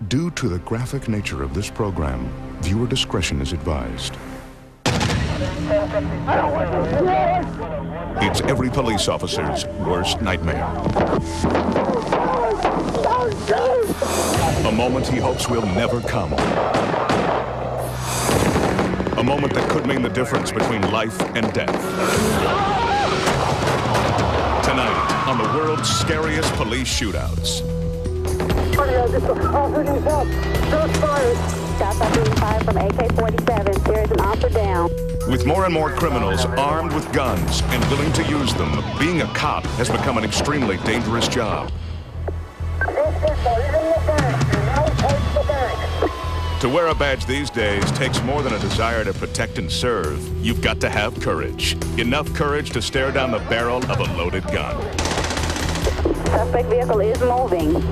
Due to the graphic nature of this program, viewer discretion is advised. It's every police officer's worst nightmare. A moment he hopes will never come. A moment that could mean the difference between life and death. Tonight, on the world's scariest police shootouts. Shots are being fired from AK-47. There is an officer down. With more and more criminals armed with guns and willing to use them, being a cop has become an extremely dangerous job. To wear a badge these days takes more than a desire to protect and serve. You've got to have courage. Enough courage to stare down the barrel of a loaded gun. Suspect vehicle is moving.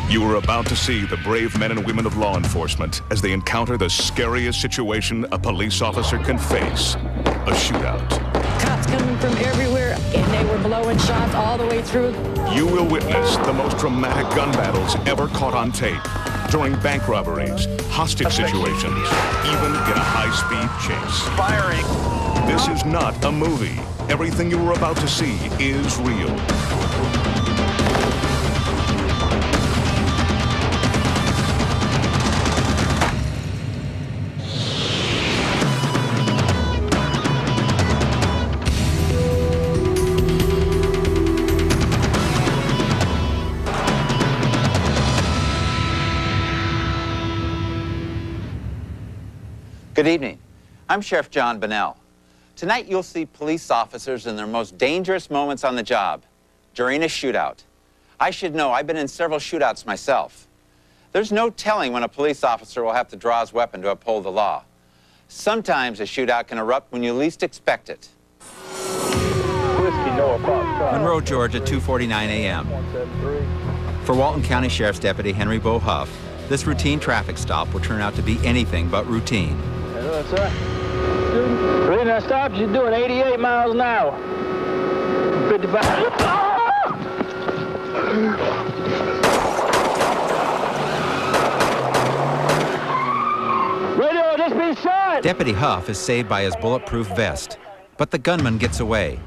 You are about to see the brave men and women of law enforcement as they encounter the scariest situation a police officer can face, a shootout. Cops coming from everywhere, and they were blowing shots all the way through. You will witness the most dramatic gun battles ever caught on tape, during bank robberies, hostage situations, even in a high-speed chase. Firing. This is not a movie. Everything you are about to see is real. Good evening. I'm Sheriff John Bunnell. Tonight you'll see police officers in their most dangerous moments on the job, during a shootout. I should know, I've been in several shootouts myself. There's no telling when a police officer will have to draw his weapon to uphold the law. Sometimes a shootout can erupt when you least expect it. Monroe, Georgia, 2:49 a.m. For Walton County Sheriff's Deputy Henry Bo Huff, this routine traffic stop will turn out to be anything but routine. Hello, sir. The reason I stopped, you're doing 88 miles an hour. 55. Radio, just be shot! Deputy Huff is saved by his bulletproof vest, but the gunman gets away.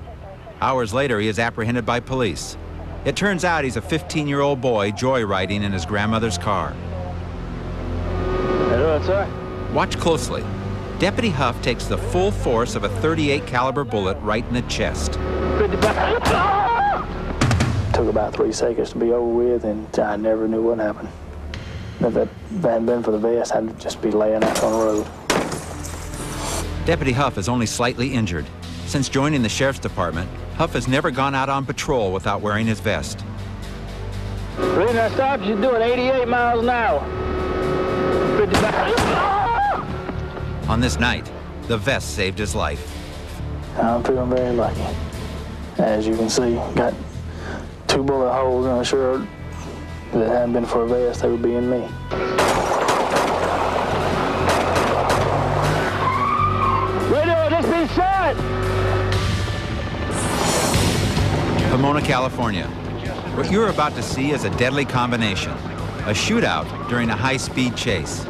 Hours later, he is apprehended by police. It turns out he's a 15-year-old boy joyriding in his grandmother's car. Hello, sir. Watch closely. Deputy Huff takes the full force of a .38 caliber bullet right in the chest. 55. Took about 3 seconds to be over with, and I never knew what happened. If it hadn't been for the vest, I'd just be laying out on the road. Deputy Huff is only slightly injured. Since joining the Sheriff's Department, Huff has never gone out on patrol without wearing his vest. The reason I stopped, you're doing 88 miles an hour. 55. On this night, the vest saved his life. I'm feeling very lucky. As you can see, got 2 bullet holes in a shirt. If it hadn't been for a vest, they would be in me. Radio, just be shot! Pomona, California. What you're about to see is a deadly combination. A shootout during a high-speed chase.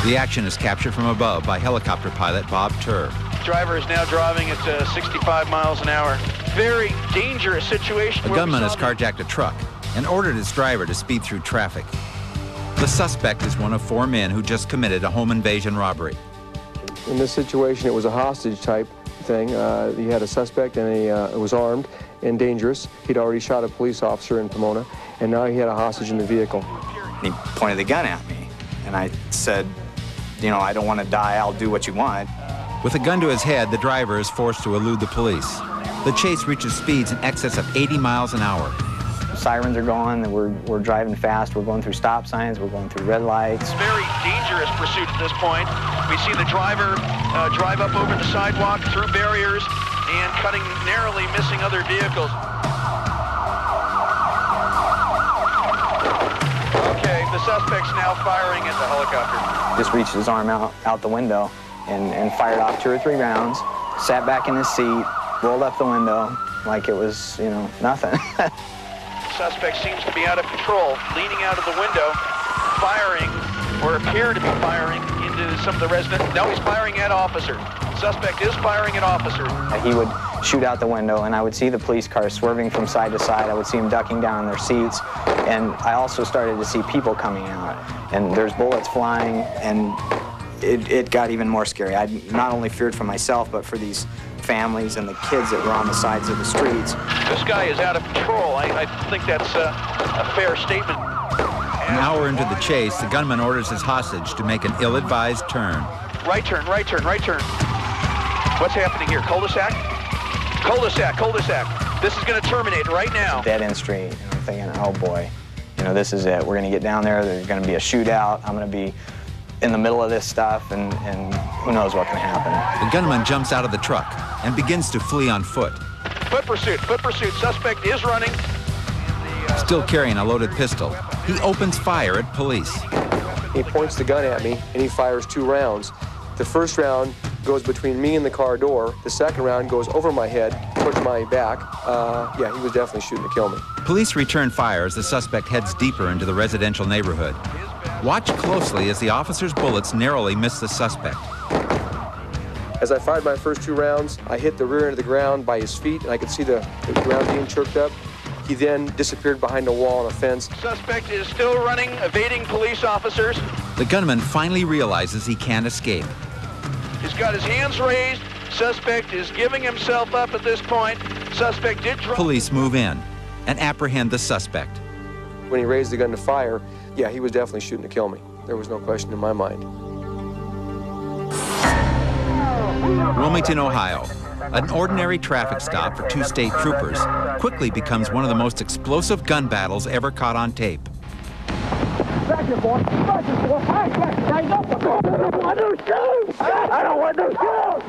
The action is captured from above by helicopter pilot Bob Turr. Driver is now driving at 65 miles an hour. Very dangerous situation. A gunman has carjacked a truck and ordered its driver to speed through traffic. The suspect is one of 4 men who just committed a home invasion robbery. In this situation, it was a hostage type thing. He had a suspect and he was armed and dangerous. He'd already shot a police officer in Pomona, and now he had a hostage in the vehicle. He pointed the gun at me, and I said, you know, I don't want to die, I'll do what you want. With a gun to his head, the driver is forced to elude the police. The chase reaches speeds in excess of 80 miles an hour. Sirens are going, and we're driving fast, we're going through stop signs, we're going through red lights. It's very dangerous pursuit at this point. We see the driver drive up over the sidewalk, through barriers, and cutting narrowly, missing other vehicles. Okay, the suspect's now firing at the helicopter. Just reached his arm out the window and fired off 2 or 3 rounds, sat back in his seat, rolled up the window like it was, you know, nothing. Suspect seems to be out of control, leaning out of the window, firing, or appear to be firing into some of the residents. Now he's firing at officer. Suspect is firing at officer. He would shoot out the window, and I would see the police cars swerving from side to side. I would see them ducking down in their seats, and I also started to see people coming out, and there's bullets flying, and it got even more scary. I not only feared for myself, but for these families and the kids that were on the sides of the streets. This guy is out of control. I think that's a fair statement. An hour into the chase, the gunman orders his hostage to make an ill-advised turn. Right turn, right turn, right turn. What's happening here? Cul-de-sac? Cul-de-sac, cul-de-sac. This is going to terminate right now. Dead-end street. And I'm thinking, oh boy, you know, this is it. We're going to get down there. There's going to be a shootout. I'm going to be in the middle of this stuff, and who knows what can happen. The gunman jumps out of the truck and begins to flee on foot. Foot pursuit, foot pursuit. Suspect is running. Still carrying a loaded pistol, he opens fire at police. He points the gun at me, and he fires 2 rounds. The first round goes between me and the car door. The second round goes over my head, towards my back. Yeah, he was definitely shooting to kill me. Police return fire as the suspect heads deeper into the residential neighborhood. Watch closely as the officer's bullets narrowly miss the suspect. As I fired my first 2 rounds, I hit the rear end of the ground by his feet, and I could see the ground being chirped up. He then disappeared behind a wall and a fence. Suspect is still running, evading police officers. The gunman finally realizes he can't escape. He's got his hands raised. Suspect is giving himself up at this point. Suspect did drop. Police move in and apprehend the suspect. When he raised the gun to fire, yeah, he was definitely shooting to kill me. There was no question in my mind. Wilmington, Ohio. An ordinary traffic stop for 2 state troopers quickly becomes one of the most explosive gun battles ever caught on tape. Back here, boy. Back here, boy. I don't want to shoot. I don't want to shoot.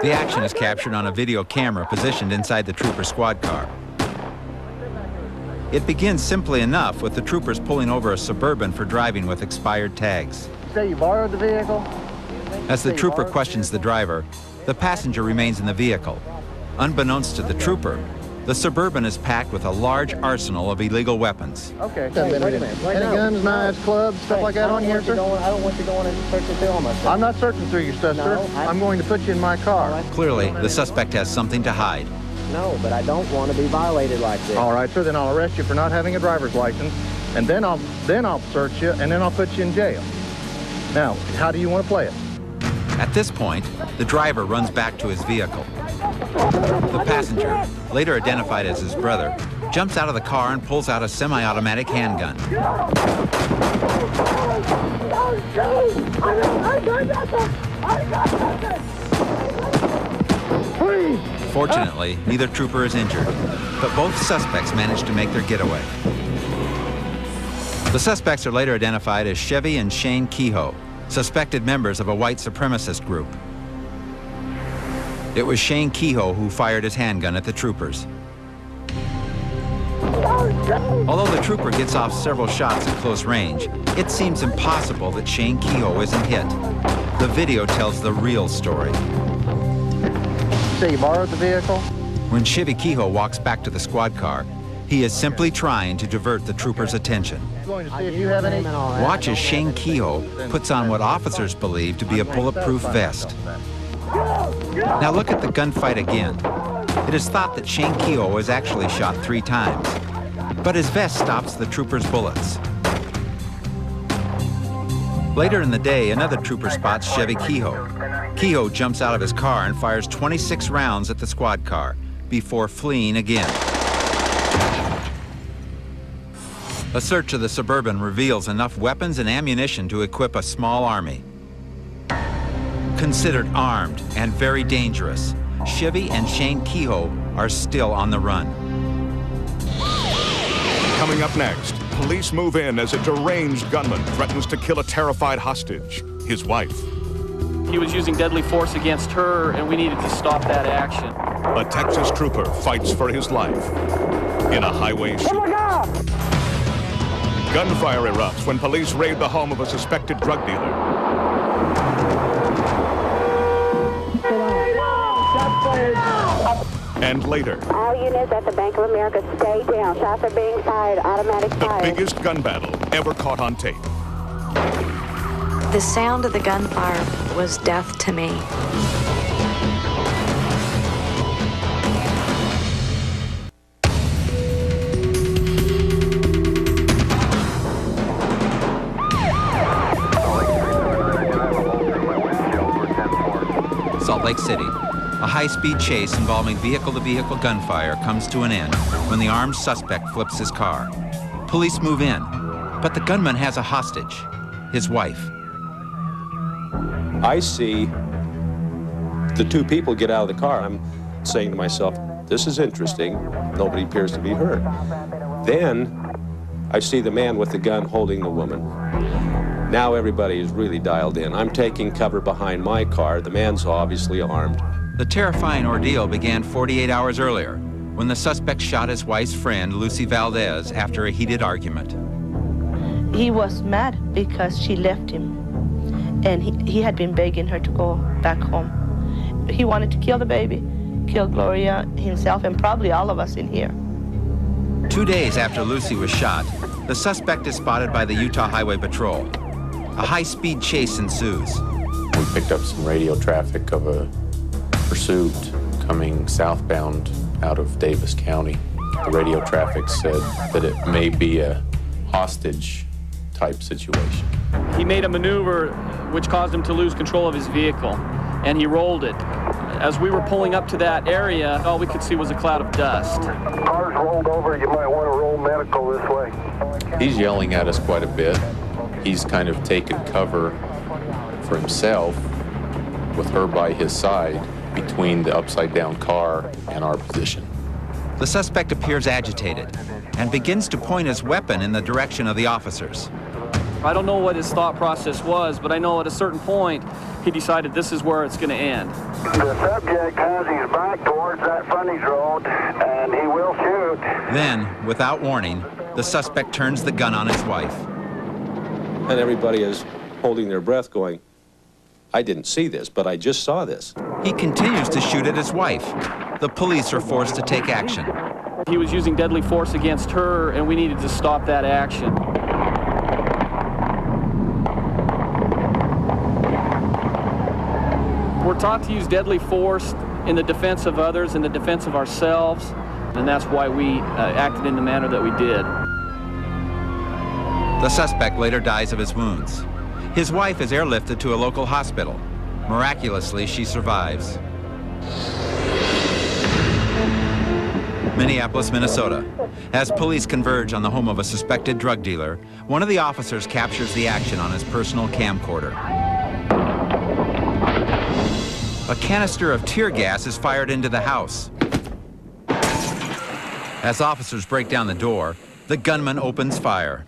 The action is captured on a video camera positioned inside the trooper squad car. It begins simply enough with the troopers pulling over a Suburban for driving with expired tags. Say you borrowed the vehicle? As the trooper questions the driver, the passenger remains in the vehicle. Unbeknownst to the trooper, the Suburban is packed with a large arsenal of illegal weapons. Okay. Wait a minute. Any guns, knives, clubs, stuff like that on here, sir? I don't want you going and searching through all my stuff. I'm not searching through your stuff, sir. I'm going to put you in my car. Clearly, the suspect has something to hide. No, but I don't want to be violated like this. All right, sir, then I'll arrest you for not having a driver's license, and then I'll search you, and then I'll put you in jail. Now, how do you want to play it? At this point, the driver runs back to his vehicle. The passenger, later identified as his brother, jumps out of the car and pulls out a semi-automatic handgun. Fortunately, neither trooper is injured, but both suspects manage to make their getaway. The suspects are later identified as Chevy and Shane Kehoe, suspected members of a white supremacist group. It was Shane Kehoe who fired his handgun at the troopers. Although the trooper gets off several shots at close range, it seems impossible that Shane Kehoe isn't hit. The video tells the real story. Say you borrowed the vehicle? When Chevy Kehoe walks back to the squad car, he is simply trying to divert the troopers' attention. Going to see if you have any. Watch as Shane Kehoe puts on what officers believe to be a bulletproof vest. Now look at the gunfight again. It is thought that Shane Kehoe was actually shot 3 times, but his vest stops the troopers' bullets. Later in the day, another trooper spots Chevy Kehoe. Kehoe jumps out of his car and fires 26 rounds at the squad car before fleeing again. A search of the Suburban reveals enough weapons and ammunition to equip a small army. Considered armed and very dangerous, Chevy and Shane Kehoe are still on the run. Coming up next, police move in as a deranged gunman threatens to kill a terrified hostage, his wife. He was using deadly force against her, and we needed to stop that action. A Texas trooper fights for his life in a highway shootout. Gunfire erupts when police raid the home of a suspected drug dealer. And later, All units at the Bank of America, stay down. Shots are being fired. Automatic the fire. biggest gun battle ever caught on tape. The sound of the gunfire was death to me. Salt Lake City. A high-speed chase involving vehicle-to-vehicle gunfire comes to an end when the armed suspect flips his car. Police move in, but the gunman has a hostage, his wife. I see the two people get out of the car. I'm saying to myself, this is interesting. Nobody appears to be hurt. Then I see the man with the gun holding the woman. Now everybody is really dialed in. I'm taking cover behind my car. The man's obviously armed. The terrifying ordeal began 48 hours earlier when the suspect shot his wife's friend, Lucy Valdez, after a heated argument. He was mad because she left him, and he had been begging her to go back home. He wanted to kill the baby, kill Gloria, himself, and probably all of us in here. 2 days after Lucy was shot, the suspect is spotted by the Utah Highway Patrol. A high-speed chase ensues. We picked up some radio traffic of a pursuit coming southbound out of Davis County. The radio traffic said that it may be a hostage-type situation. He made a maneuver which caused him to lose control of his vehicle, and he rolled it. As we were pulling up to that area, all we could see was a cloud of dust. Car's rolled over. You might want to roll medical this way. He's yelling at us quite a bit. He's kind of taken cover for himself with her by his side between the upside-down car and our position. The suspect appears agitated and begins to point his weapon in the direction of the officers. I don't know what his thought process was, but I know at a certain point he decided this is where it's going to end. The subject has his back towards that frontage road, and he will shoot. Then, without warning, the suspect turns the gun on his wife. And everybody is holding their breath going, I didn't see this, but I just saw this. He continues to shoot at his wife. The police are forced to take action. He was using deadly force against her, and we needed to stop that action. We're taught to use deadly force in the defense of others, in the defense of ourselves, and that's why we acted in the manner that we did. The suspect later dies of his wounds. His wife is airlifted to a local hospital. Miraculously, she survives. Minneapolis, Minnesota. As police converge on the home of a suspected drug dealer, one of the officers captures the action on his personal camcorder. A canister of tear gas is fired into the house. As officers break down the door, the gunman opens fire.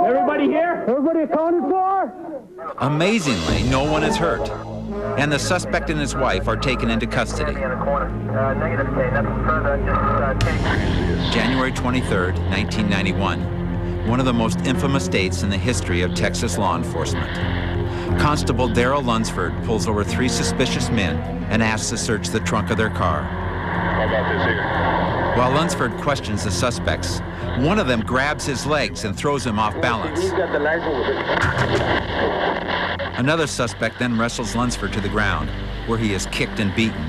Everybody here? Everybody accounted for? Amazingly, no one is hurt, and the suspect and his wife are taken into custody. January 23rd, 1991, one of the most infamous dates in the history of Texas law enforcement. Constable Darrell Lunsford pulls over 3 suspicious men and asks to search the trunk of their car. How about this here? While Lunsford questions the suspects, one of them grabs his legs and throws him off balance. Another suspect then wrestles Lunsford to the ground, where he is kicked and beaten.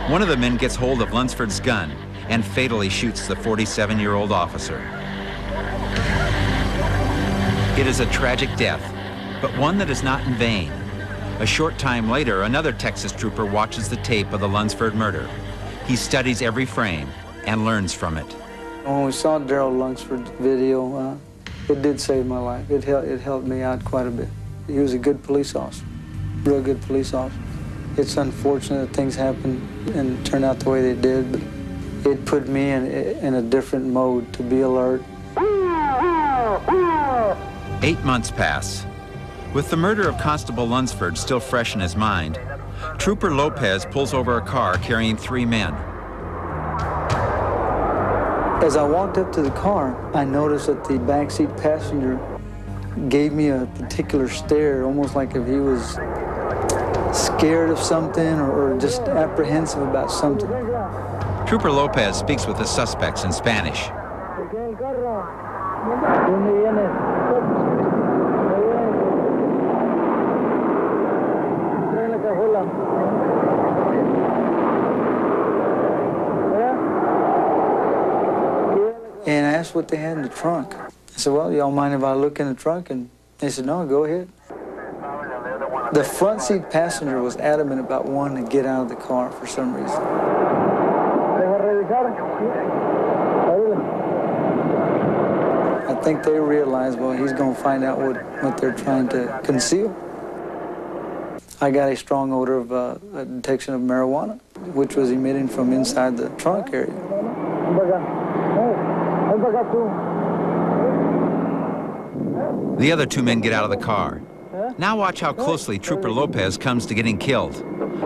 One of the men gets hold of Lunsford's gun and fatally shoots the 47-year-old officer. It is a tragic death, but one that is not in vain. A short time later, another Texas trooper watches the tape of the Lunsford murder. He studies every frame and learns from it. When we saw Darrell Lunsford's video, it did save my life. It helped me out quite a bit. he was a good police officer, real good police officer. It's unfortunate that things happened and turned out the way they did, but it put me in a different mode to be alert. 8 months pass. With the murder of Constable Lunsford still fresh in his mind, Trooper Lopez pulls over a car carrying 3 men. As I walked up to the car, I noticed that the backseat passenger gave me a particular stare, almost like if he was scared of something or just apprehensive about something. Trooper Lopez speaks with the suspects in Spanish. And I asked what they had in the trunk. I said, well, y'all mind if I look in the trunk? And they said, no, go ahead. The front seat passenger was adamant about wanting to get out of the car for some reason. I think they realized, well, he's going to find out what they're trying to conceal. I got a strong odor of a detection of marijuana, which was emitting from inside the trunk area. The other 2 men get out of the car. Now watch how closely Trooper Lopez comes to getting killed.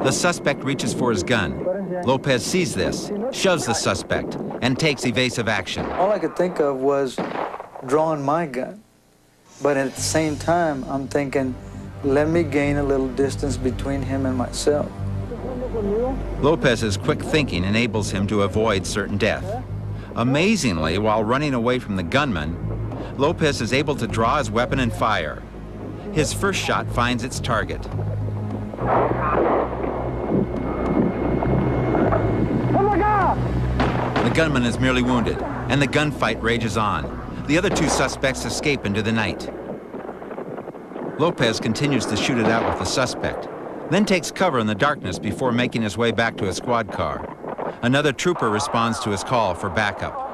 The suspect reaches for his gun. Lopez sees this, shoves the suspect, and takes evasive action. All I could think of was drawing my gun. But at the same time, I'm thinking, let me gain a little distance between him and myself. Lopez's quick thinking enables him to avoid certain death. Amazingly, while running away from the gunman, Lopez is able to draw his weapon and fire. His first shot finds its target. The gunman is merely wounded, and the gunfight rages on. The other 2 suspects escape into the night. Lopez continues to shoot it out with the suspect, then takes cover in the darkness before making his way back to his squad car. Another trooper responds to his call for backup.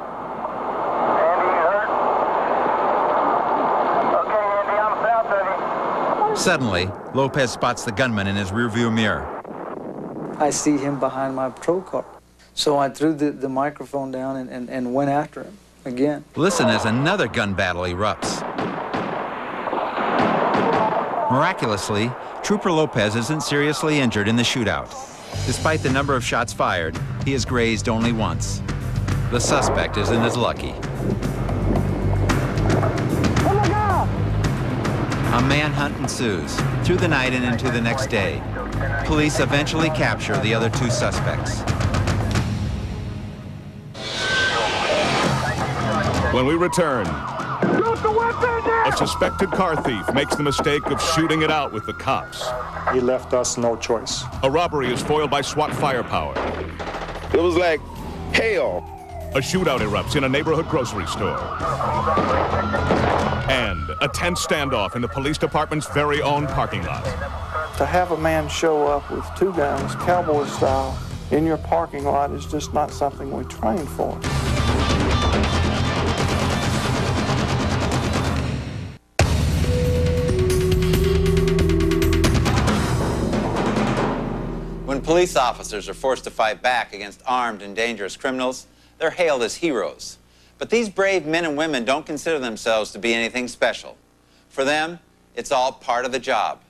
Suddenly, Lopez spots the gunman in his rearview mirror. I see him behind my patrol car. So I threw the microphone down and went after him again. Listen as another gun battle erupts. Miraculously, Trooper Lopez isn't seriously injured in the shootout. Despite the number of shots fired, he is grazed only once. The suspect isn't as lucky. A manhunt ensues through the night and into the next day. Police eventually capture the other 2 suspects. When we return, a suspected car thief makes the mistake of shooting it out with the cops. He left us no choice. A robbery is foiled by SWAT firepower. It was like hell. A shootout erupts in a neighborhood grocery store. And a tense standoff in the police department's very own parking lot. To have a man show up with 2 guns, cowboy style, in your parking lot is just not something we train for. When police officers are forced to fight back against armed and dangerous criminals, they're hailed as heroes. But these brave men and women don't consider themselves to be anything special. For them, it's all part of the job.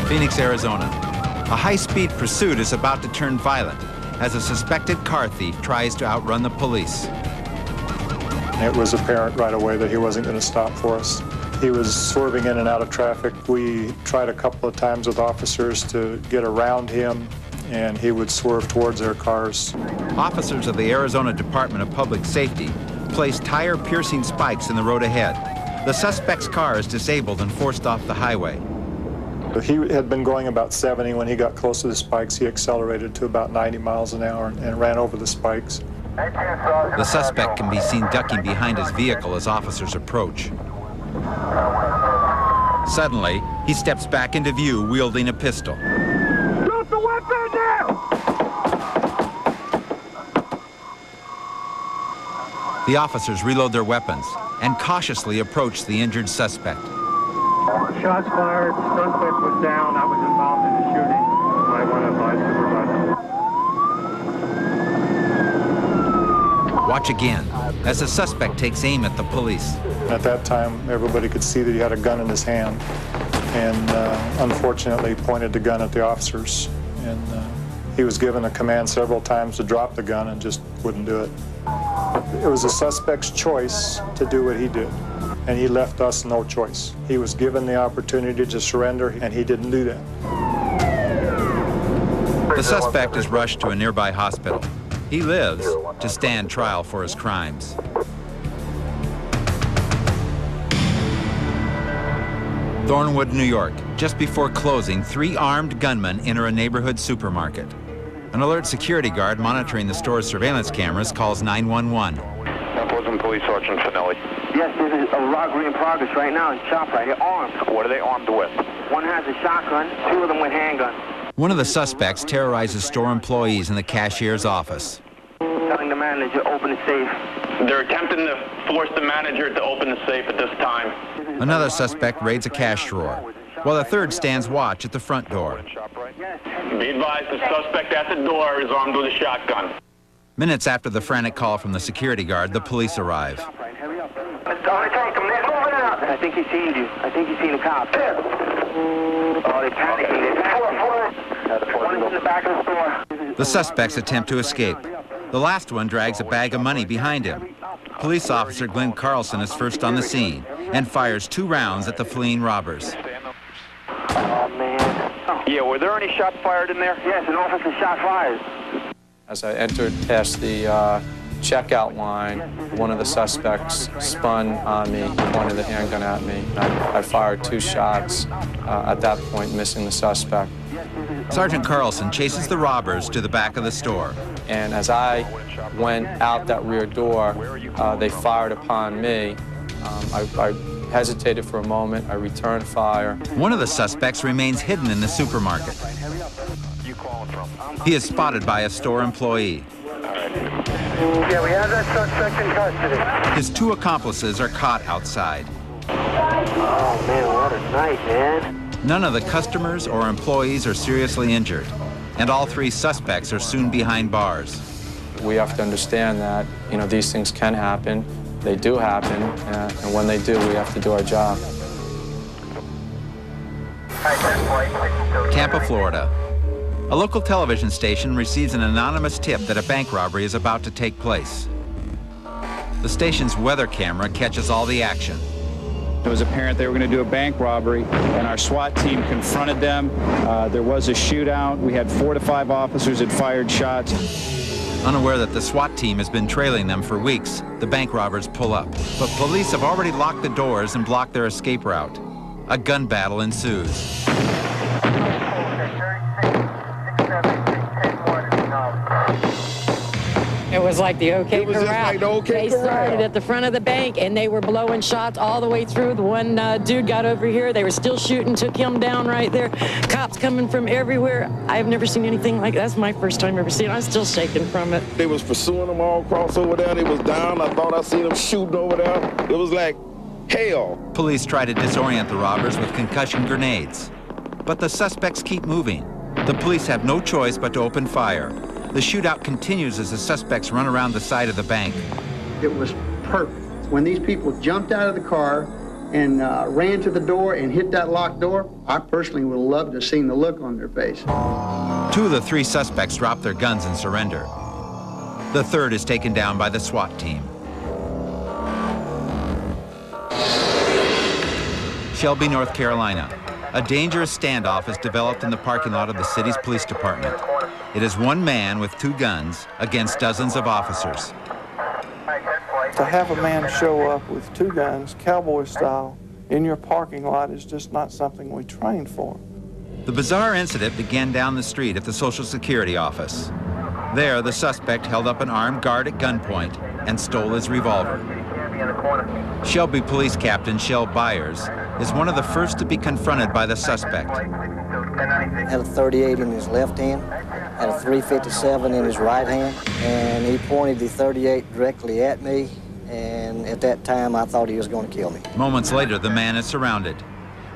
Phoenix, Arizona. A high-speed pursuit is about to turn violent as a suspected car thief tries to outrun the police. It was apparent right away that he wasn't going to stop for us. He was swerving in and out of traffic. We tried a couple of times with officers to get around him, and he would swerve towards their cars. Officers of the Arizona Department of Public Safety placed tire-piercing spikes in the road ahead. The suspect's car is disabled and forced off the highway. He had been going about 70. When he got close to the spikes, he accelerated to about 90 miles an hour and ran over the spikes. The suspect can be seen ducking behind his vehicle as officers approach. Suddenly, he steps back into view wielding a pistol. Drop the weapon now! The officers reload their weapons and cautiously approach the injured suspect. Shots fired, suspect was down. I was involved in the shooting. I want to advise supervisor. Watch again as the suspect takes aim at the police. At that time, everybody could see that he had a gun in his hand, and unfortunately pointed the gun at the officers. And he was given a command several times to drop the gun and just wouldn't do it. It was the suspect's choice to do what he did, and he left us no choice. He was given the opportunity to surrender, and he didn't do that. The suspect is rushed to a nearby hospital. He lives to stand trial for his crimes. Thornwood, New York. Just before closing, 3 armed gunmen enter a neighborhood supermarket. An alert security guard monitoring the store's surveillance cameras calls 911. That Police Sergeant Finelli. Yes, there's a robbery in progress right now in ShopRite. They're armed. What are they armed with? One has a shotgun, 2 of them with handguns. One of the suspects terrorizes store employees in the cashier's office. Telling the manager to open the safe. They're attempting to force the manager to open the safe at this time. Another suspect raids a cash drawer, while a third stands watch at the front door. Be advised, the suspect at the door is armed with a shotgun. Minutes after the frantic call from the security guard, the police arrive. I think he's seen you. I think he's seen the cops. Oh, they're panicking. One is in the back of the store. The suspects attempt to escape. The last one drags a bag of money behind him. Police officer Glenn Carlson is first on the scene and fires 2 rounds at the fleeing robbers. Oh, man. Yeah, were there any shots fired in there? Yes, an officer shot fired. As I entered past the checkout line, one of the suspects spun on me, pointed the handgun at me. I fired 2 shots at that point, missing the suspect. Sergeant Carlson chases the robbers to the back of the store. And as I went out that rear door, they fired upon me. I hesitated for a moment. I returned fire. One of the suspects remains hidden in the supermarket. He is spotted by a store employee. Yeah, we have that suspect in custody. His 2 accomplices are caught outside. Oh, man, what a night, man. None of the customers or employees are seriously injured, and all 3 suspects are soon behind bars. We have to understand that, these things can happen. They do happen, and when they do, we have to do our job. Tampa, Florida. A local television station receives an anonymous tip that a bank robbery is about to take place. The station's weather camera catches all the action. It was apparent they were going to do a bank robbery, and our SWAT team confronted them. There was a shootout. We had 4 to 5 officers that fired shots. Unaware that the SWAT team has been trailing them for weeks, the bank robbers pull up. But police have already locked the doors and blocked their escape route. A gun battle ensues. It was like the OK Corral. Like the OK They started at the front of the bank, and they were blowing shots all the way through. The one dude got over here. They were still shooting, took him down right there. Cops coming from everywhere. I've never seen anything like that. That's my first time ever seeing it. I'm still shaking from it. They was pursuing them all across over there. They was down. I thought I seen them shooting over there. It was like hell. Police try to disorient the robbers with concussion grenades. But the suspects keep moving. The police have no choice but to open fire. The shootout continues as the suspects run around the side of the bank. It was perfect. When these people jumped out of the car and ran to the door and hit that locked door, I personally would have loved to have seen the look on their face. 2 of the 3 suspects drop their guns and surrender. The third is taken down by the SWAT team. Shelby, North Carolina. A dangerous standoff is developed in the parking lot of the city's police department. It is 1 man with 2 guns against dozens of officers. To have a man show up with 2 guns, cowboy style, in your parking lot is just not something we trained for. The bizarre incident began down the street at the Social Security office. There, the suspect held up an armed guard at gunpoint and stole his revolver. Shelby Police Captain Shell Byers is one of the first to be confronted by the suspect. Had a .38 in his left hand, had a .357 in his right hand, and he pointed the .38 directly at me, and at that time I thought he was going to kill me. Moments later, the man is surrounded.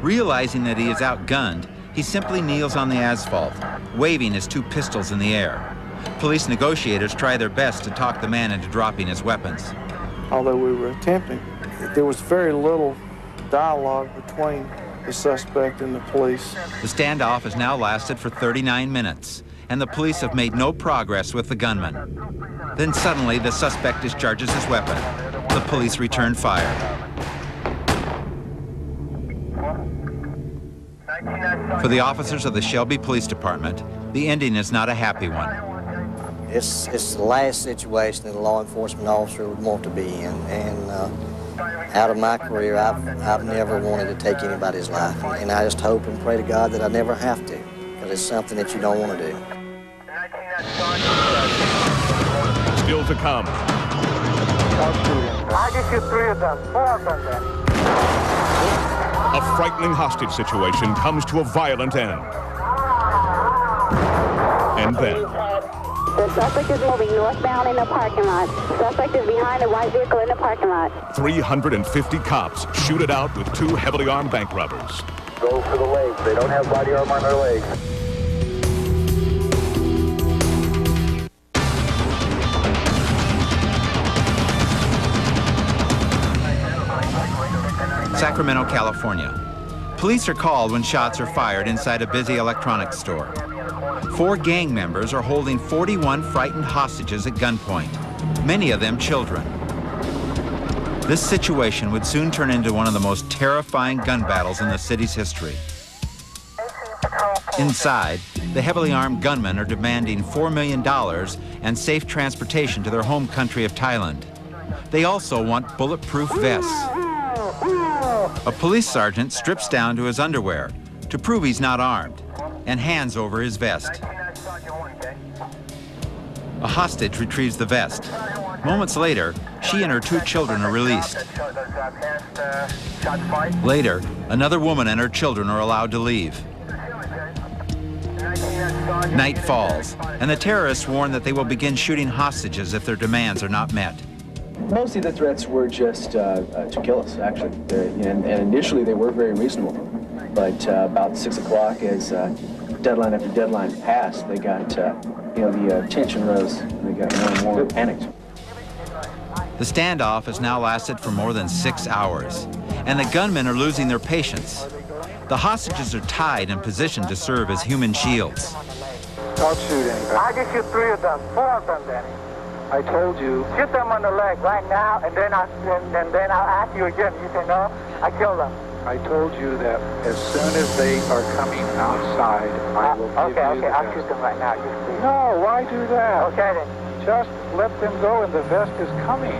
Realizing that he is outgunned, he simply kneels on the asphalt, waving his two pistols in the air. Police negotiators try their best to talk the man into dropping his weapons. Although we were attempting, there was very little dialogue between the suspect and the police. The standoff has now lasted for 39 minutes, and the police have made no progress with the gunman. Then suddenly, the suspect discharges his weapon. The police return fire. For the officers of the Shelby Police Department, the ending is not a happy one. It's the last situation that a law enforcement officer would want to be in, and out of my career, I've never wanted to take anybody's life, and I just hope and pray to God that I never have to, because it's something that you don't want to do. Still to come. I just shoot 3 of them, 4 of them then. A frightening hostage situation comes to a violent end. And then... The suspect is moving northbound in the parking lot. Suspect is behind the white vehicle in the parking lot. 350 cops shoot it out with 2 heavily armed bank robbers. Go for the legs. They don't have body armor on their legs. Sacramento, California. Police are called when shots are fired inside a busy electronics store. 4 gang members are holding 41 frightened hostages at gunpoint, many of them children. This situation would soon turn into one of the most terrifying gun battles in the city's history. Inside, the heavily armed gunmen are demanding $4 million and safe transportation to their home country of Thailand. They also want bulletproof vests. A police sergeant strips down to his underwear to prove he's not armed and hands over his vest. A hostage retrieves the vest. Moments later, she and her 2 children are released. Later, another woman and her children are allowed to leave. Night falls, and the terrorists warn that they will begin shooting hostages if their demands are not met. Mostly the threats were just to kill us, actually. And initially they were very reasonable. But about 6 o'clock, as deadline after deadline passed, they got, the tension rose. They got more and more panicked. The standoff has now lasted for more than 6 hours, and the gunmen are losing their patience. The hostages are tied and positioned to serve as human shields. Don't shoot anybody. I just shoot 3 of them, 4 of them then. I told you. Shoot them on the leg right now, and then I'll ask you again. You say no, I kill them. I told you that as soon as they are coming outside, I will give you the I'll vest. shoot them right now. Just please. No, why do that? Okay then. Just let them go, and the vest is coming.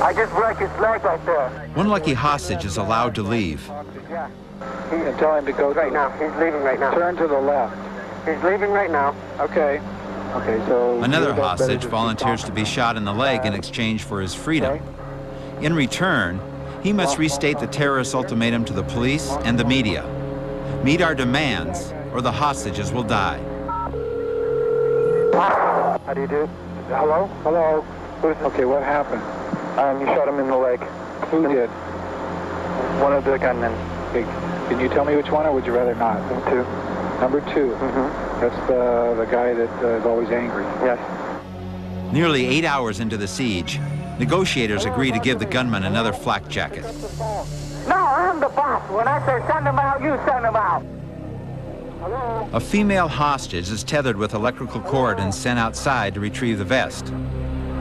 I just broke his leg right there. One lucky hostage is allowed to leave. And tell him to go right now. He's leaving right now. Turn to the left. He's leaving right now. Okay. Okay, so... Another hostage volunteers to be shot in the leg in exchange for his freedom. In return, he must restate the terrorist ultimatum to the police and the media. Meet our demands, or the hostages will die. How do you do? Hello? Hello? Okay, what happened? You shot him in the leg. Who did? One of the gunmen. Okay. Can you tell me which one, or would you rather not? Number 2. Number 2. That's the guy that is always angry. Yes. Nearly 8 hours into the siege, negotiators agree to give the gunman another flak jacket. No, I'm the boss. When I say send them out, you send them out. A female hostage is tethered with electrical cord and sent outside to retrieve the vest.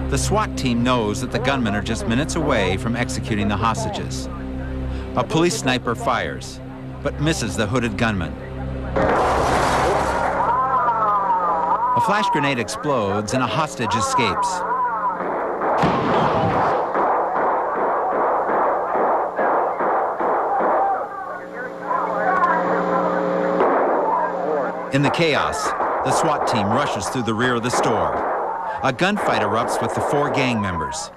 The SWAT team knows that the gunmen are just minutes away from executing the hostages. A police sniper fires, but misses the hooded gunman. A flash grenade explodes and a hostage escapes. In the chaos, the SWAT team rushes through the rear of the store. A gunfight erupts with the 4 gang members.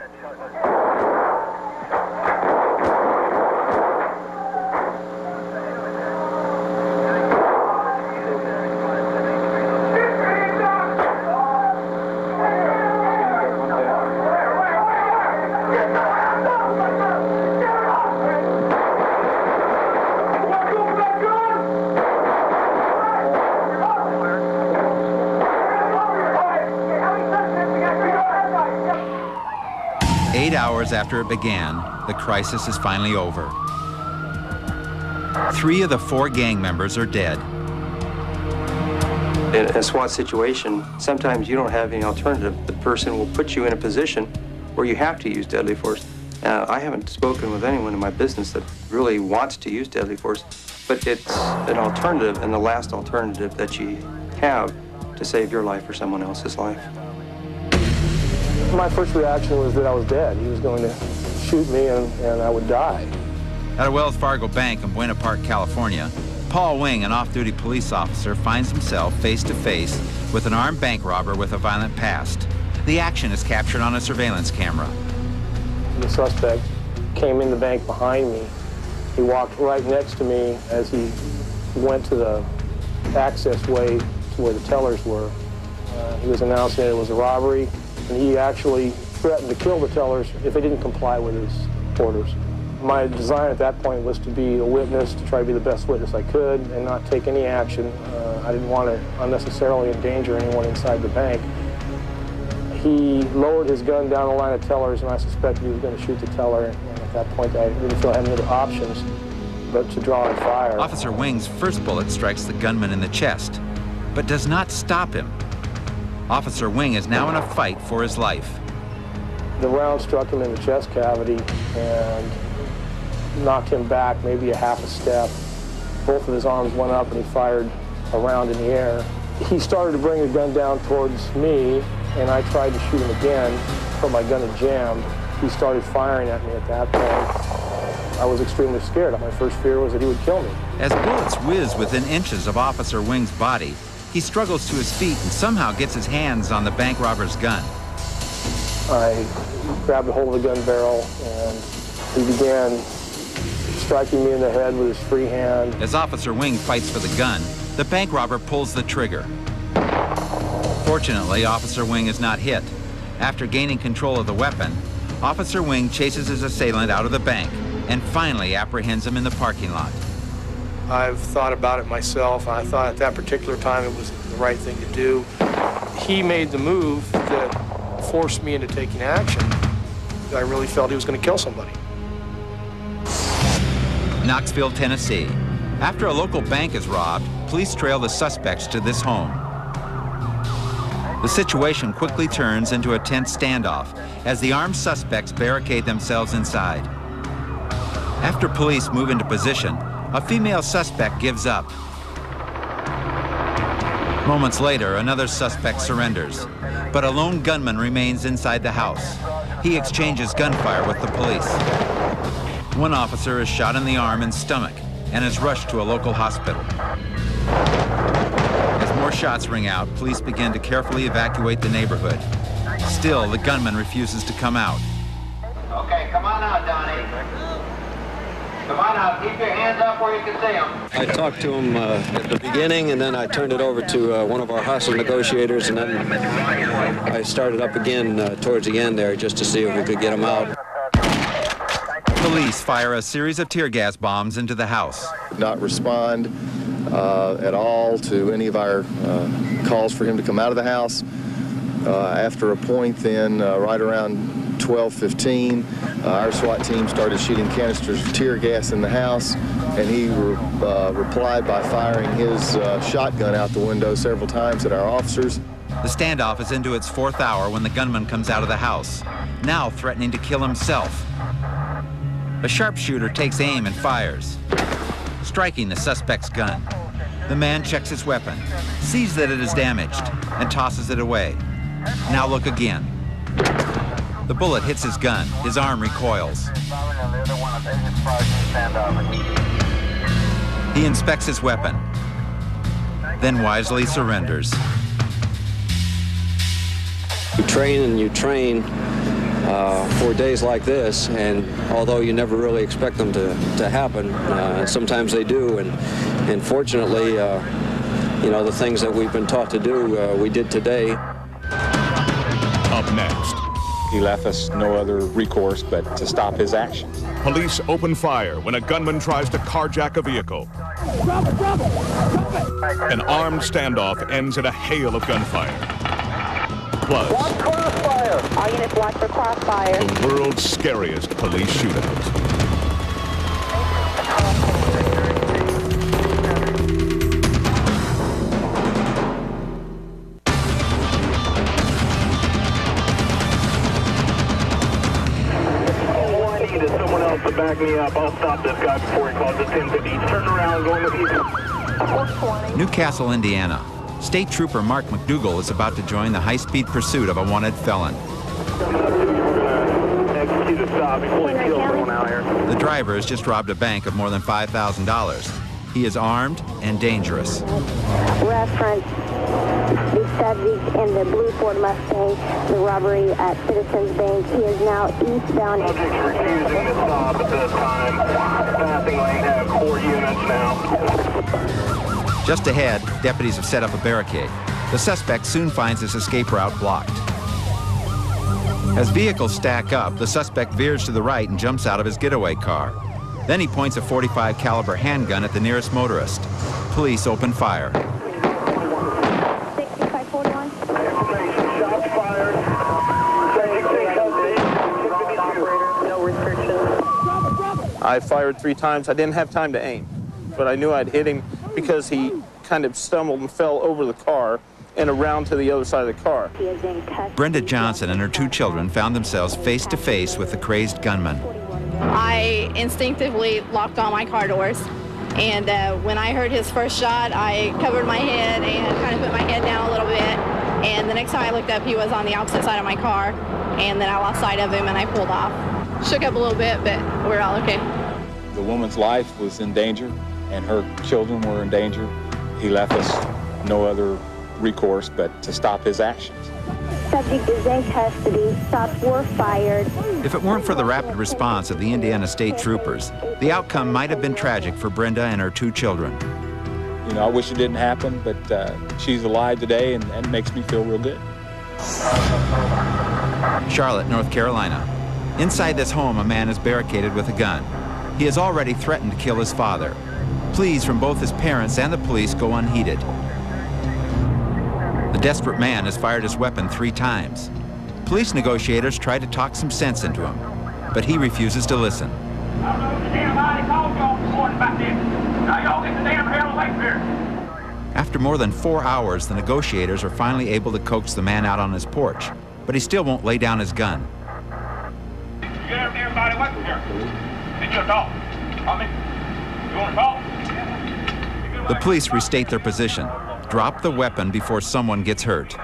hours after it began, the crisis is finally over. 3 of the 4 gang members are dead. In a SWAT situation, sometimes you don't have any alternative. The person will put you in a position where you have to use deadly force. I haven't spoken with anyone in my business that really wants to use deadly force, but it's an alternative and the last alternative that you have to save your life or someone else's life. My first reaction was that I was dead. He was going to shoot me and I would die. At a Wells Fargo bank in Buena Park, California, Paul Wing, an off-duty police officer, finds himself face-to-face with an armed bank robber with a violent past. The action is captured on a surveillance camera. The suspect came in the bank behind me. He walked right next to me as he went to the access way to where the tellers were. He was announcing that it was a robbery, and he actually threatened to kill the tellers if they didn't comply with his orders. My design at that point was to be a witness, to try to be the best witness I could and not take any action. I didn't want to unnecessarily endanger anyone inside the bank. He lowered his gun down the line of tellers, and I suspected he was going to shoot the teller. And at that point, I didn't feel I had any other options but to draw and fire. Officer Wing's first bullet strikes the gunman in the chest, but does not stop him. Officer Wing is now in a fight for his life. The round struck him in the chest cavity and knocked him back maybe a half a step. Both of his arms went up and he fired a round in the air. He started to bring the gun down towards me, and I tried to shoot him again, but my gun had jammed. He started firing at me at that point. I was extremely scared. My first fear was that he would kill me. As bullets whiz within inches of Officer Wing's body, he struggles to his feet and somehow gets his hands on the bank robber's gun. I grabbed a hold of the gun barrel, and he began striking me in the head with his free hand. As Officer Wing fights for the gun, the bank robber pulls the trigger. Fortunately, Officer Wing is not hit. After gaining control of the weapon, Officer Wing chases his assailant out of the bank and finally apprehends him in the parking lot. I've thought about it myself. I thought at that particular time it was the right thing to do. He made the move that forced me into taking action. I really felt he was going to kill somebody. Knoxville, Tennessee. After a local bank is robbed, police trail the suspects to this home. The situation quickly turns into a tense standoff as the armed suspects barricade themselves inside. After police move into position, a female suspect gives up. Moments later, another suspect surrenders, but a lone gunman remains inside the house. He exchanges gunfire with the police. One officer is shot in the arm and stomach and is rushed to a local hospital. As more shots ring out, police begin to carefully evacuate the neighborhood. Still, the gunman refuses to come out. Okay, come on out, Donnie. Come on out. Keep your hands up where you can see them. I talked to him at the beginning, and then I turned it over to one of our hostile negotiators, and then I started up again towards the end there just to see if we could get him out. Police fire a series of tear gas bombs into the house. Not respond at all to any of our calls for him to come out of the house. After a point then, right around 12:15, our SWAT team started shooting canisters of tear gas in the house, and he replied by firing his shotgun out the window several times at our officers. The standoff is into its 4th hour when the gunman comes out of the house, now threatening to kill himself. A sharpshooter takes aim and fires, striking the suspect's gun. The man checks his weapon, sees that it is damaged, and tosses it away. Now look again. The bullet hits his gun. His arm recoils. He inspects his weapon, then wisely surrenders. You train and you train for days like this, and although you never really expect them to happen, sometimes they do, and fortunately, you know, the things that we've been taught to do, we did today. Up next. He left us no other recourse but to stop his actions. Police open fire when a gunman tries to carjack a vehicle. Drop it, drop it, drop it. An armed standoff ends in a hail of gunfire. Plus, Crossfire! All units watch for crossfire. the world's scariest police shootout. Someone else to back me up. I'll stop this guy before he calls the 1050. Turn around, go in the east. Newcastle, Indiana. State Trooper Mark McDougal is about to join the high-speed pursuit of a wanted felon. Execute a stop before he kills someone out here. The driver has just robbed a bank of more than $5,000. He is armed and dangerous. Reference the subject in the blue Ford Mustang, the robbery at Citizens Bank. He is now eastbound. Subject's refusing to stop at this time. Passing lane have 4 units now. Just ahead, deputies have set up a barricade. The suspect soon finds his escape route blocked. As vehicles stack up, the suspect veers to the right and jumps out of his getaway car. Then he points a .45 caliber handgun at the nearest motorist. Police open fire. 6541. Shots fired. No restrictions. I fired 3 times. I didn't have time to aim, but I knew I'd hit him because he kind of stumbled and fell over the car and around to the other side of the car. Brenda Johnson and her 2 children found themselves face to face with the crazed gunman. I instinctively locked all my car doors, and when I heard his first shot, I covered my head and kind of put my head down a little bit, and the next time I looked up, he was on the opposite side of my car, and then I lost sight of him and I pulled off. Shook up a little bit, but we're all okay. The woman's life was in danger, and her children were in danger. He left us no other recourse but to stop his actions. Subject is in custody. Shots were fired. If it weren't for the rapid response of the Indiana State Troopers, the outcome might have been tragic for Brenda and her 2 children. You know, I wish it didn't happen, but she's alive today, and it makes me feel real good. Charlotte, North Carolina. Inside this home, a man is barricaded with a gun. He has already threatened to kill his father. Pleas from both his parents and the police go unheeded. The desperate man has fired his weapon 3 times. Police negotiators try to talk some sense into him, but he refuses to listen. After more than 4 hours, the negotiators are finally able to coax the man out on his porch, but he still won't lay down his gun. Everybody away from here. Did you talk? You want to talk? The police restate their position. Drop the weapon before someone gets hurt.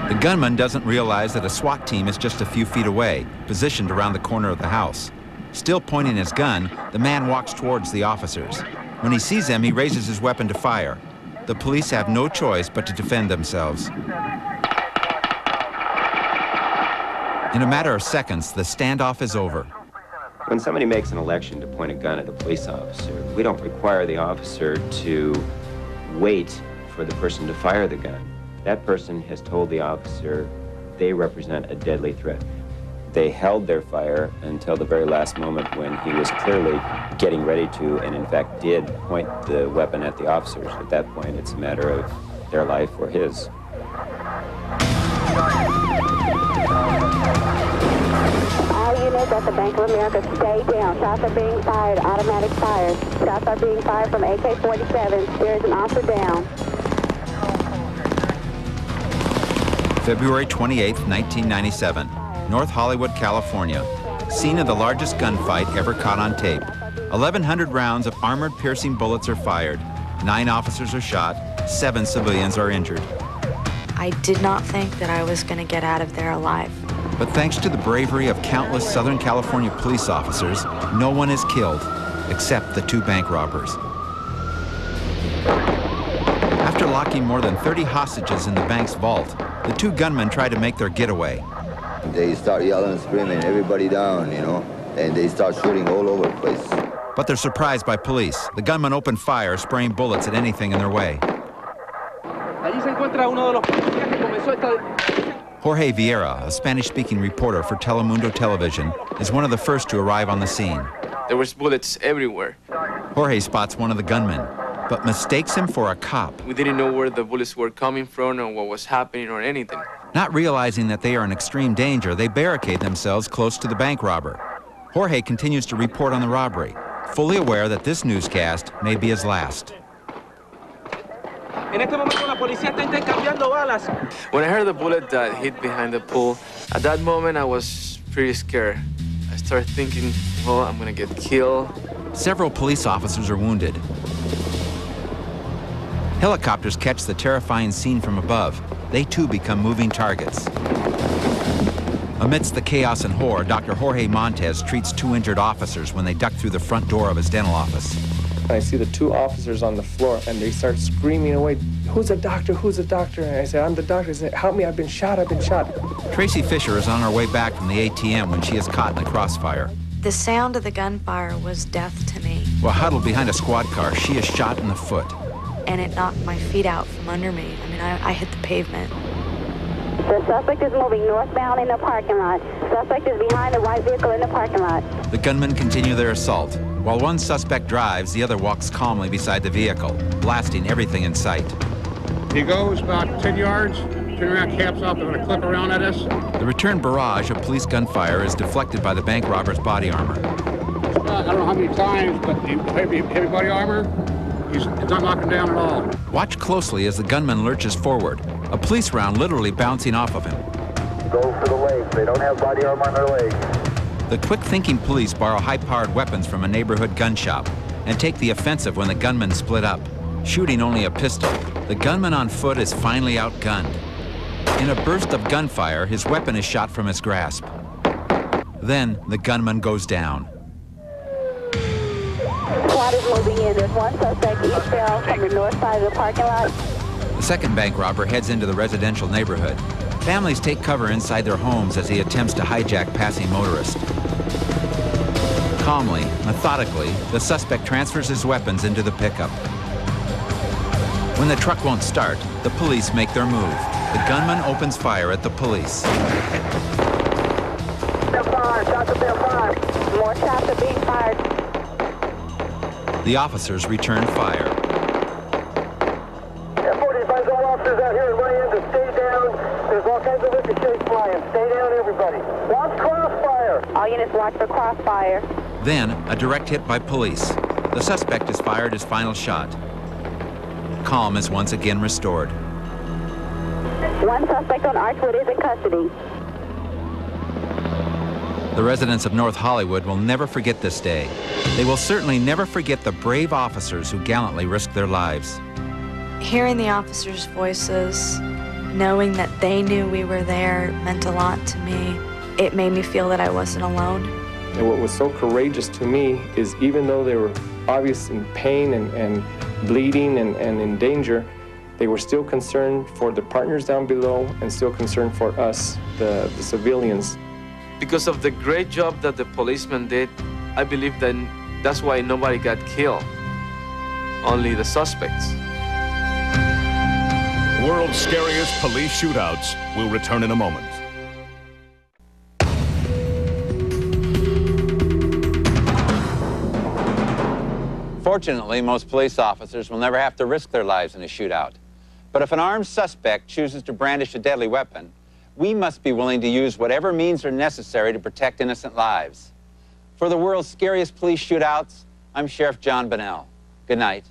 The gunman doesn't realize that a SWAT team is just a few feet away, positioned around the corner of the house. Still pointing his gun, the man walks towards the officers. When he sees them, he raises his weapon to fire. The police have no choice but to defend themselves. In a matter of seconds, the standoff is over. When somebody makes an election to point a gun at a police officer, we don't require the officer to wait for the person to fire the gun. That person has told the officer they represent a deadly threat. They held their fire until the very last moment when he was clearly getting ready to, and in fact did, point the weapon at the officers. At that point, it's a matter of their life or his. All units at the Bank of America, stay down. Shots are being fired, automatic fire. Shots are being fired from AK-47. There is an officer down. February 28, 1997, North Hollywood, California. Scene of the largest gunfight ever caught on tape. 1,100 rounds of armored-piercing bullets are fired. 9 officers are shot. 7 civilians are injured. I did not think that I was going to get out of there alive. But thanks to the bravery of countless Southern California police officers, no one is killed, except the 2 bank robbers. After locking more than 30 hostages in the bank's vault, the 2 gunmen tried to make their getaway. They start yelling and screaming, everybody down, you know, and they start shooting all over the place. But they're surprised by police. The gunmen open fire, spraying bullets at anything in their way. Jorge Vieira, a Spanish-speaking reporter for Telemundo Television, is one of the first to arrive on the scene. There was bullets everywhere. Jorge spots one of the gunmen. but mistakes him for a cop. We didn't know where the bullets were coming from or what was happening or anything. Not realizing that they are in extreme danger, they barricade themselves close to the bank robber. Jorge continues to report on the robbery, fully aware that this newscast may be his last. When I heard the bullet that hit behind the pool, at that moment I was pretty scared. I started thinking, well, I'm gonna get killed. Several police officers are wounded. Helicopters catch the terrifying scene from above. They too become moving targets. Amidst the chaos and horror, Dr. Jorge Montez treats 2 injured officers when they duck through the front door of his dental office. I see the 2 officers on the floor, and they start screaming away, "Who's a doctor? Who's a doctor?" And I say, "I'm the doctor." They say, "Help me, I've been shot, I've been shot." Tracy Fisher is on her way back from the ATM when she is caught in the crossfire. The sound of the gunfire was death to me, While huddled behind a squad car, she is shot in the foot. and it knocked my feet out from under me. I mean, I hit the pavement. The suspect is moving northbound in the parking lot. Suspect is behind the white vehicle in the parking lot. The gunmen continue their assault. While one suspect drives, the other walks calmly beside the vehicle, blasting everything in sight. He goes about 10 yards, turn around, caps off, they're going to clip around at us. The return barrage of police gunfire is deflected by the bank robber's body armor. I don't know how many times, but the heavy body armor, he's not knocking down at all. Watch closely as the gunman lurches forward, a police round literally bouncing off of him. Go for the legs. They don't have body armor on their legs. The quick-thinking police borrow high-powered weapons from a neighborhood gun shop and take the offensive when the gunmen split up. Shooting only a pistol, the gunman on foot is finally outgunned. In a burst of gunfire, his weapon is shot from his grasp. Then the gunman goes down. Squad is moving in. There's 1 suspect eastbound from the north side of the parking lot. The second bank robber heads into the residential neighborhood. Families take cover inside their homes as he attempts to hijack passing motorists. Calmly, methodically, the suspect transfers his weapons into the pickup. When the truck won't start, the police make their move. The gunman opens fire at the police. More shots are being fired. The officers return fire. 45 officers out here and running in to stay down. There's all kinds of ricochets flying. Stay down, everybody. Watch crossfire. All units watch for crossfire. Then, a direct hit by police. The suspect has fired his final shot. Calm is once again restored. 1 suspect on Archwood is in custody. The residents of North Hollywood will never forget this day. They will certainly never forget the brave officers who gallantly risked their lives. Hearing the officers' voices, knowing that they knew we were there meant a lot to me. It made me feel that I wasn't alone. And what was so courageous to me is even though they were obviously in pain and bleeding and in danger, they were still concerned for the partners down below and still concerned for us, the civilians. Because of the great job that the policemen did, I believe that that's why nobody got killed, only the suspects. World's Scariest Police Shootouts will return in a moment. Fortunately, most police officers will never have to risk their lives in a shootout. But if an armed suspect chooses to brandish a deadly weapon, we must be willing to use whatever means are necessary to protect innocent lives. For the world's scariest police shootouts, I'm Sheriff John Bonnell. Good night.